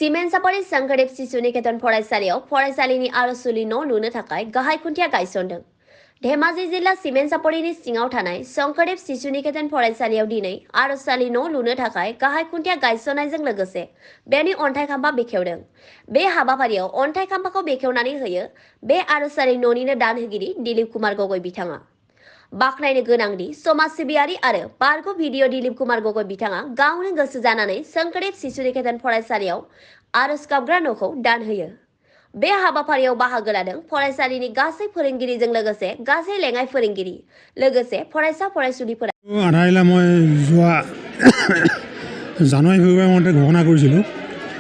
Cement सापरि Shankardev शिशु निकेतन फरायसालियाव फरायसालिनि आर'जलि न' लुनो थाखाय गाहाय खुन्थिया गायसनदों। धेमाजि जिल्ला सिमेन्ट सापरिनि सिङाव थानाय शंकरदेव शिशु निकेतन फरायसालियाव दिनै आर'जलि न' लुनो थाखाय गाहाय खुन्थिया गायसननायजों लोगोसे बेनि अन्थाइ खाम्फा बेखेवदों। बे हाबाफारियाव अन्थाइ खाम्फाखौ बेखेवनानै होयो बे आर'जलि न'निनो दानहोगिरि दिलीप कुमार गगৈ बिथाङा। बाख्नायनो गोनांदि समाज सिबियारि आरो बारग' भिडिअ दिलीप कुमार गगৈ बिथाङा गावनो गोसो जानानै शंकरदेव शिशु निकेतन फरायसालियाव आर'ज गाबग्रा न'खौ दान होयो। बे हाबाफारियाव बाहागो लादों फरायसालिनि गासै फोरोंगिरिजों लोगोसे गासै लेङाइ फोरोंगिरि लोगोसे फरायसा फरायसुलिफोरा। আধাইলা মই যোৱা জানুৱাৰী ফেব্ৰুৱাৰী মাহতে ঘোষণা কৰিছিলোঁ,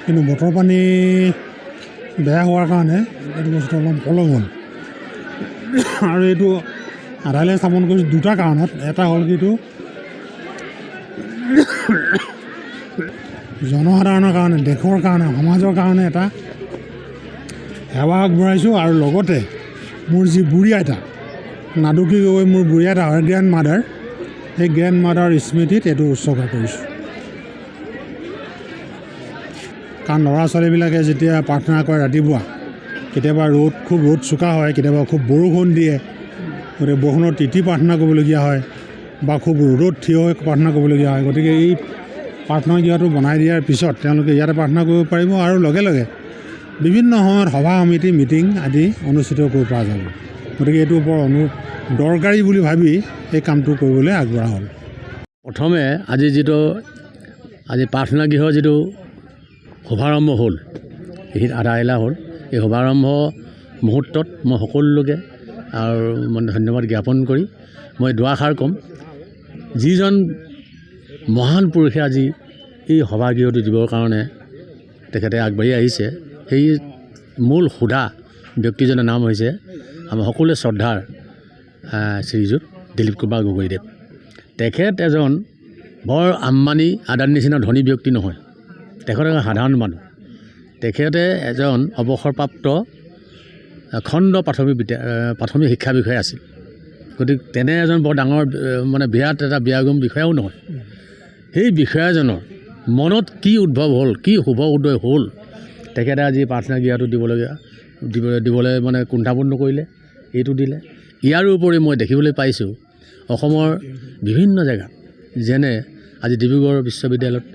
কিন্তু বতৰ পানী বেয়া হোৱাৰ কাৰণে এইটো বস্তু অলপ পলম হ'ল। আৰু এইটো আধাইলাই স্থাপন কৰিছোঁ দুটা কাৰণত। এটা হ'ল কিটো জনসাধাৰণৰ কাৰণে, দেশৰ কাৰণে, সমাজৰ কাৰণে এটা সেৱা আগবঢ়াইছোঁ। আৰু লগতে মোৰ যি বুঢ়ী আইতা নাদুকি গগৈ মোৰ বুঢ়ী আইতা হয়, গ্ৰেণ্ড মাদাৰ, সেই গ্ৰেণ্ড মাদাৰ স্মৃতিত এইটো উৎসৰ্গা কৰিছোঁ। কাৰণ ল'ৰা ছোৱালীবিলাকে যেতিয়া প্ৰাৰ্থনা কৰে ৰাতিপুৱা, কেতিয়াবা খুব ৰ'দ চোকা হয়, কেতিয়াবা খুব বৰষুণ দিয়ে, গতিকে বৰষুণত তিতি প্ৰাৰ্থনা কৰিবলগীয়া হয় বা খুব ৰ'দত থিয় হৈ প্ৰাৰ্থনা কৰিবলগীয়া হয়। গতিকে এই প্ৰাৰ্থনা গৃহটো বনাই দিয়াৰ পিছত তেওঁলোকে ইয়াতে প্ৰাৰ্থনা কৰিব পাৰিব আৰু লগে লগে বিভিন্ন সময়ত সভা সমিতি মিটিং আদি অনুষ্ঠিত কৰিব পৰা যাব। গতিকে এইটো বৰ দৰকাৰী বুলি ভাবি এই কামটো কৰিবলৈ আগবঢ়া হ'ল। প্ৰথমে আজি প্ৰাৰ্থনা গৃহৰ যিটো শুভাৰম্ভ হ'ল, এইখিনি আধা আহিলা হ'ল। এই শুভাৰম্ভ মুহূৰ্তত মই সকলোকে আৰু মানে ধন্যবাদ জ্ঞাপন কৰি মই দুআষাৰ ক'ম। যিজন মহান পুৰুষে আজি এই সভাগৃহটো দিবৰ কাৰণে তেখেতে আগবাঢ়ি আহিছে, সেই মূল সুধা ব্যক্তিজনৰ নাম হৈছে আমাৰ সকলোৱে শ্ৰদ্ধাৰ শ্ৰীযুত দিলীপ কুমাৰ গগৈদেৱ। তেখেত এজন বৰ আম্বানী আদাৰ নিচিনা ধনী ব্যক্তি নহয়, তেখেত এজন সাধাৰণ মানুহ। তেখেতে এজন অৱসৰপ্ৰাপ্ত খণ্ড প্ৰাথমিক শিক্ষা বিষয়া আছিল। গতিকে তেনে এজন বৰ ডাঙৰ মানে বিৰাট এটা বিয়াগম বিষয়াও নহয়। সেই বিষয়াজনৰ মনত কি উদ্ভৱ হ'ল, কি শুভ উদয় হ'ল, তেখেতে আজি প্ৰাৰ্থনা গৃহটো দিবলৈ মানে কুণ্ঠাবোধ নকৰিলে, এইটো দিলে। ইয়াৰ উপৰি মই দেখিবলৈ পাইছোঁ অসমৰ বিভিন্ন জেগাত, যেনে আজি ডিব্ৰুগড় বিশ্ববিদ্যালয়ত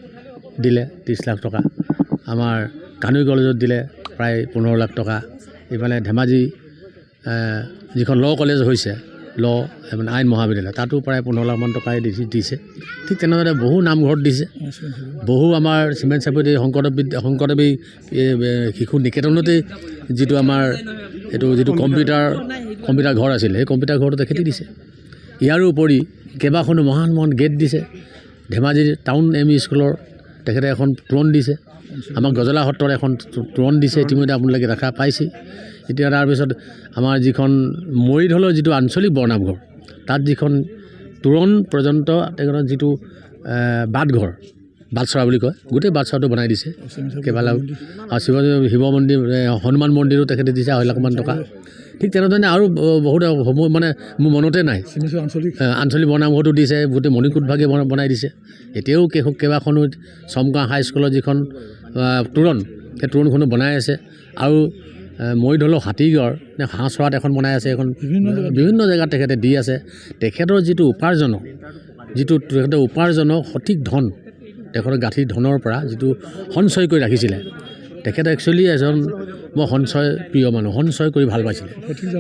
দিলে 30 লাখ টকা, আমাৰ কানুই কলেজত দিলে প্ৰায় 15 লাখ টকা, এইফালে ধেমাজি যিখন ল' কলেজ হৈছে, মানে আইন মহাবিদ্যালয়, তাতো প্ৰায় 15 লাখমান টকাই দিছে। ঠিক তেনেদৰে বহু নামঘৰত দিছে, বহু আমাৰ চিমেণ্ট চাপৰি শংকৰদেৱ শিশু নিকেতনতে যিটো আমাৰ যিটো কম্পিউটাৰ ঘৰ আছিল, সেই কম্পিউটাৰ ঘৰটো তেখেতে দিছে। ইয়াৰ উপৰি কেইবাখনো মহান গেট দিছে। ধেমাজিৰ টাউন ME স্কুলৰ তেখেতে এখন তোৰণ দিছে। আমাৰ গজলা সত্ৰৰ এখন তোৰণ দিছে, ইতিমধ্যে আপোনালোকে দেখা পাইছে। এতিয়া তাৰপিছত আমাৰ যিখন মৰিধলৰ যিটো আঞ্চলিক বৰ্ণামঘৰ, তাত যিখন তোৰণ পৰ্যন্ত তেখেতৰ যিটো বাটচৰা বুলি কয়, গোটেই বাটচৰাটো বনাই দিছে কেইবালাখ। আৰু শিৱ মন্দিৰ, হনুমান মন্দিৰো তেখেতে দিছে 2.5 লাখমান টকা। ঠিক তেনেধৰণে আৰু বহুত মানে মোৰ মনতে নাই, আঞ্চলিক বৰ্ণামঘৰটো দিছে, গোটেই মণিকূটভাগে বনাই দিছে। এতিয়াও কেইবাখনো চমকা হাইস্কুলৰ যিখন তোৰণ, সেই তোৰণখনো বনাই আছে। আৰু মৰিধলৰ হাতীগড় নে হাঁহচৰাত এখন বনাই আছে, এখন বিভিন্ন জেগাত তেখেতে দি আছে। তেখেতৰ যিটো উপাৰ্জনৰ সঠিক ধন, তেখেতৰ গাঁঠি ধনৰ পৰা যিটো সঞ্চয় কৰি ৰাখিছিলে, তেখেতে একচুৱেলি এজন মই সঞ্চয় প্ৰিয় মানুহ, সঞ্চয় কৰি ভাল পাইছিলে।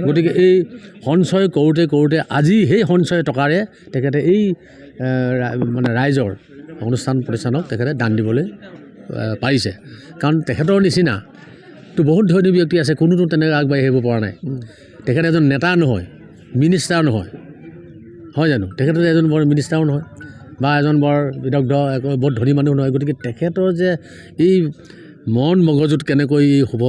গতিকে এই সঞ্চয় কৰোঁতে আজি সেই সঞ্চয় টকাৰে তেখেতে এই মানে ৰাইজৰ অনুষ্ঠান প্ৰতিষ্ঠানক তেখেতে দান দিবলৈ পাৰিছে। কাৰণ তেখেতৰ নিচিনা তো বহুত ধনী ব্যক্তি আছে, কোনোতো তেনেকৈ আগবাঢ়ি আহিব পৰা নাই। তেখেত এজন নেতা নহয়, মিনিষ্টাৰ নহয়, হয় জানো? তেখেতে এজন বৰ মিনিষ্টাৰো নহয় বা এজন বৰ বিদগ্ধ বৰ ধনী মানুহ নহয়। গতিকে তেখেতৰ যে এই মন মগজুত কেনেকৈ এই শুভ